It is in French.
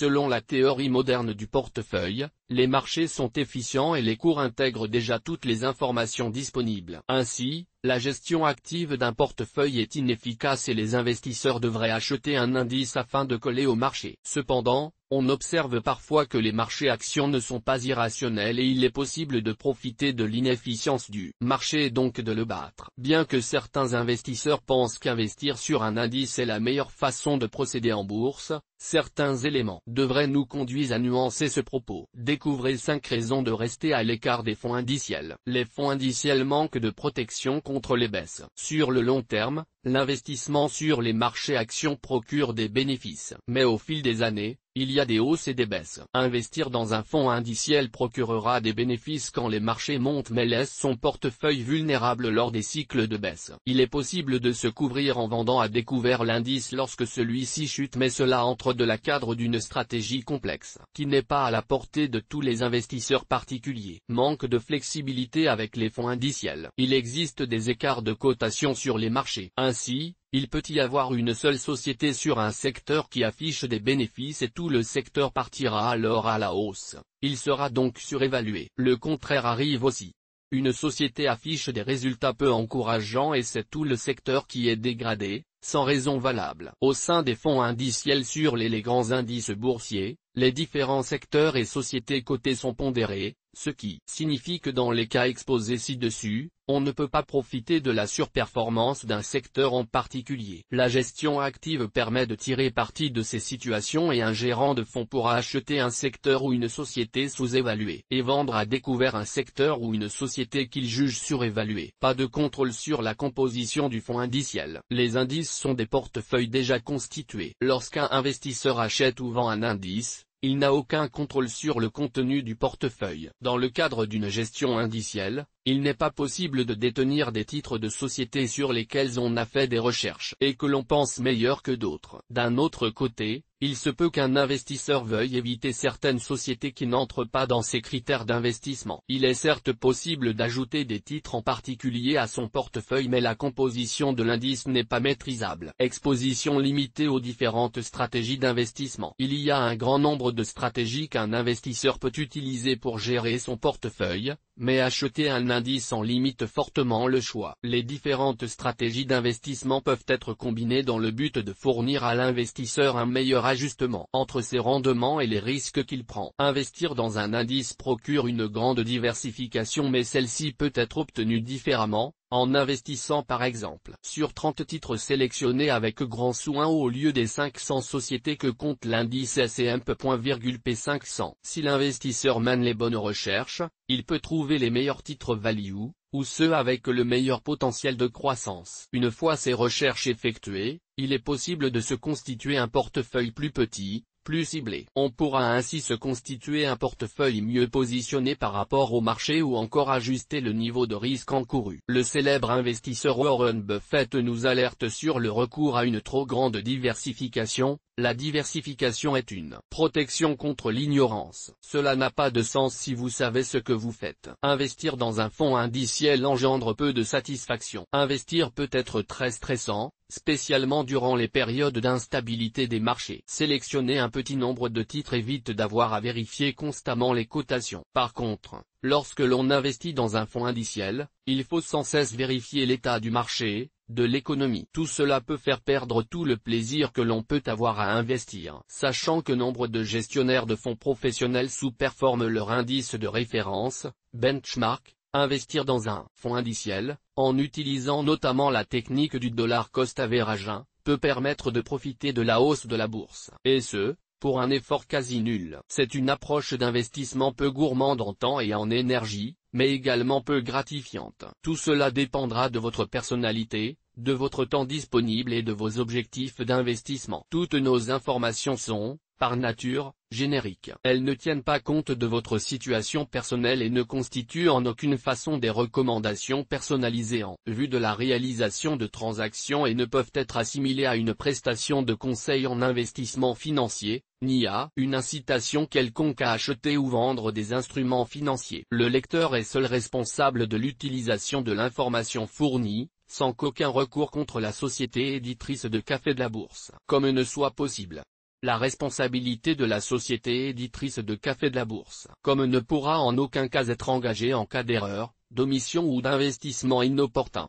Selon la théorie moderne du portefeuille, les marchés sont efficients et les cours intègrent déjà toutes les informations disponibles. Ainsi, la gestion active d'un portefeuille est inefficace et les investisseurs devraient acheter un indice afin de coller au marché. Cependant, on observe parfois que les marchés actions ne sont pas irrationnels et il est possible de profiter de l'inefficience du marché et donc de le battre. Bien que certains investisseurs pensent qu'investir sur un indice est la meilleure façon de procéder en bourse, certains éléments devraient nous conduire à nuancer ce propos. Découvrez 5 raisons de rester à l'écart des fonds indiciels. Les fonds indiciels manquent de protection contre les baisses. Sur le long terme, l'investissement sur les marchés actions procure des bénéfices. Mais au fil des années, il y a des hausses et des baisses. Investir dans un fonds indiciel procurera des bénéfices quand les marchés montent mais laisse son portefeuille vulnérable lors des cycles de baisse. Il est possible de se couvrir en vendant à découvert l'indice lorsque celui-ci chute mais cela entre dans le cadre d'une stratégie complexe, qui n'est pas à la portée de tous les investisseurs particuliers. Manque de flexibilité avec les fonds indiciels. Il existe des écarts de cotation sur les marchés. Ainsi, il peut y avoir une seule société sur un secteur qui affiche des bénéfices et tout le secteur partira alors à la hausse. Il sera donc surévalué. Le contraire arrive aussi. Une société affiche des résultats peu encourageants et c'est tout le secteur qui est dégradé, sans raison valable. Au sein des fonds indiciels sur les grands indices boursiers, les différents secteurs et sociétés cotées sont pondérés, ce qui signifie que dans les cas exposés ci-dessus, on ne peut pas profiter de la surperformance d'un secteur en particulier. La gestion active permet de tirer parti de ces situations et un gérant de fonds pourra acheter un secteur ou une société sous-évaluée et vendre à découvert un secteur ou une société qu'il juge surévaluée. Pas de contrôle sur la composition du fonds indiciel. Les indices sont des portefeuilles déjà constitués. Lorsqu'un investisseur achète ou vend un indice, il n'a aucun contrôle sur le contenu du portefeuille. Dans le cadre d'une gestion indicielle, il n'est pas possible de détenir des titres de sociétés sur lesquels on a fait des recherches et que l'on pense meilleurs que d'autres. D'un autre côté, il se peut qu'un investisseur veuille éviter certaines sociétés qui n'entrent pas dans ses critères d'investissement. Il est certes possible d'ajouter des titres en particulier à son portefeuille mais la composition de l'indice n'est pas maîtrisable. Exposition limitée aux différentes stratégies d'investissement. Il y a un grand nombre de stratégies qu'un investisseur peut utiliser pour gérer son portefeuille, mais acheter un indice en limite fortement le choix. Les différentes stratégies d'investissement peuvent être combinées dans le but de fournir à l'investisseur un meilleur ajustement entre ses rendements et les risques qu'il prend. Investir dans un indice procure une grande diversification mais celle-ci peut être obtenue différemment, en investissant par exemple sur 30 titres sélectionnés avec grand soin au lieu des 500 sociétés que compte l'indice S&P 500. Si l'investisseur mène les bonnes recherches, il peut trouver les meilleurs titres value, ou ceux avec le meilleur potentiel de croissance. Une fois ces recherches effectuées, il est possible de se constituer un portefeuille plus petit, plus ciblé. On pourra ainsi se constituer un portefeuille mieux positionné par rapport au marché ou encore ajuster le niveau de risque encouru. Le célèbre investisseur Warren Buffett nous alerte sur le recours à une trop grande diversification. La diversification est une protection contre l'ignorance. Cela n'a pas de sens si vous savez ce que vous faites. Investir dans un fonds indiciel engendre peu de satisfaction. Investir peut être très stressant, spécialement durant les périodes d'instabilité des marchés. Sélectionner un petit nombre de titres évite d'avoir à vérifier constamment les cotations. Par contre, lorsque l'on investit dans un fonds indiciel, il faut sans cesse vérifier l'état du marché, de l'économie. Tout cela peut faire perdre tout le plaisir que l'on peut avoir à investir. Sachant que nombre de gestionnaires de fonds professionnels sous-performent leur indice de référence, benchmark, investir dans un fonds indiciel, en utilisant notamment la technique du dollar cost average, peut permettre de profiter de la hausse de la bourse. Et ce, pour un effort quasi nul. C'est une approche d'investissement peu gourmande en temps et en énergie, mais également peu gratifiante. Tout cela dépendra de votre personnalité, de votre temps disponible et de vos objectifs d'investissement. Toutes nos informations sont, par nature, génériques. Elles ne tiennent pas compte de votre situation personnelle et ne constituent en aucune façon des recommandations personnalisées en vue de la réalisation de transactions et ne peuvent être assimilées à une prestation de conseil en investissement financier, ni à une incitation quelconque à acheter ou vendre des instruments financiers. Le lecteur est seul responsable de l'utilisation de l'information fournie, sans qu'aucun recours contre la société éditrice de Café de la Bourse, comme ne soit possible. la responsabilité de la société éditrice de Café de la Bourse. Comme ne pourra en aucun cas être engagée en cas d'erreur, d'omission ou d'investissement inopportun.